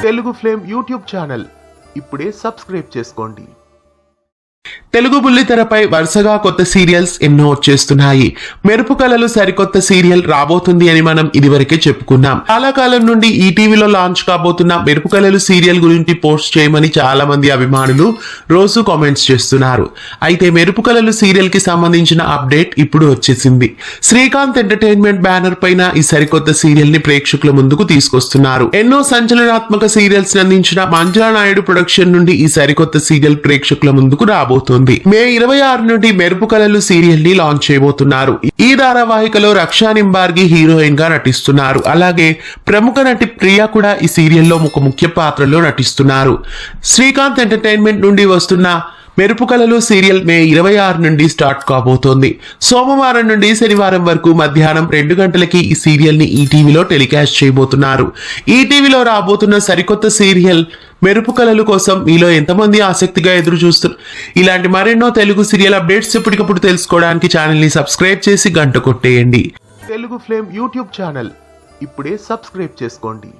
Telugu flame YouTube channel ఇప్పుడే subscribe చేసుకోండి. తెలుగు బుల్లితెరపై వరుసగా కొత్త సీరియల్స్ ఎన్నో వచ్చేస్తున్నాయి. మెరుపు కళలు సరికొత్త సీరియల్ రాబోతుంది అని మనం ఇదివరకే చెప్పుకున్నాం. చాలా కాలం నుండి ఈటీవీలో లాంచ్ కాబోతున్న మెరుపు కళలు సీరియల్ గురించి పోస్ట్ చేయమని చాలా మంది అభిమానులు రోజు కామెంట్స్ చేస్తున్నారు. అయితే మెరుపు కళలు సీరియల్ కి సంబంధించిన అప్డేట్ ఇప్పుడు వచ్చేసింది. శ్రీకాంత్ ఎంటర్టైన్మెంట్ బ్యానర్ పైన ఈ సరికొత్త సీరియల్ ని ప్రేక్షకుల ముందుకు తీసుకొస్తున్నారు. ఎన్నో సంచలనాత్మక సీరియల్స్ అందించిన మంజులా నాయుడు ప్రొడక్షన్ నుండి ఈ సరికొత్త సీరియల్ ప్రేక్షకుల ముందుకు రాబోతుంది. మే 26 నుండి మెరుపు కళలు సీరియల్ ని లాంచ్ చేయబోతున్నారు. ఈ ధారావాహికలో రక్షా నింబార్గి హీరోయిన్ గా నటిస్తున్నారు. అలాగే ప్రముఖ నటి ప్రియా కూడా ఈ సీరియల్లో ఒక ముఖ్య పాత్రలో నటిస్తున్నారు. శ్రీకాంత్ ఎంటర్టైన్మెంట్ నుండి వస్తున్న మెరుపు కళలు సీరియల్ మే 26 నుండి స్టార్ట్ కాబోతోంది. సోమవారం నుండి శనివారం వరకు మధ్యాహ్నం 2 గంటలకి ఈ సీరియల్ ని ఈటీవీలో టెలికాస్ట్ చేయబోతున్నారు. ఈటీవీలో రాబోతున్న సరికొత్త సీరియల్ మెరుపు కళలు కోసం మీలో ఎంతమంది ఆసక్తిగా ఎదురు చూస్తున్నారు? ఇలాంటి మరెన్నో తెలుగు సీరియల్ అప్డేట్స్ ఎప్పటికప్పుడు తెలుసుకోవడానికి ఛానల్ ని సబ్స్క్రైబ్ చేసి గంట కొట్టేయండి. తెలుగు ఫ్లేమ్ యూట్యూబ్ ఛానల్ ఇప్పుడే సబ్స్క్రైబ్ చేసుకోండి.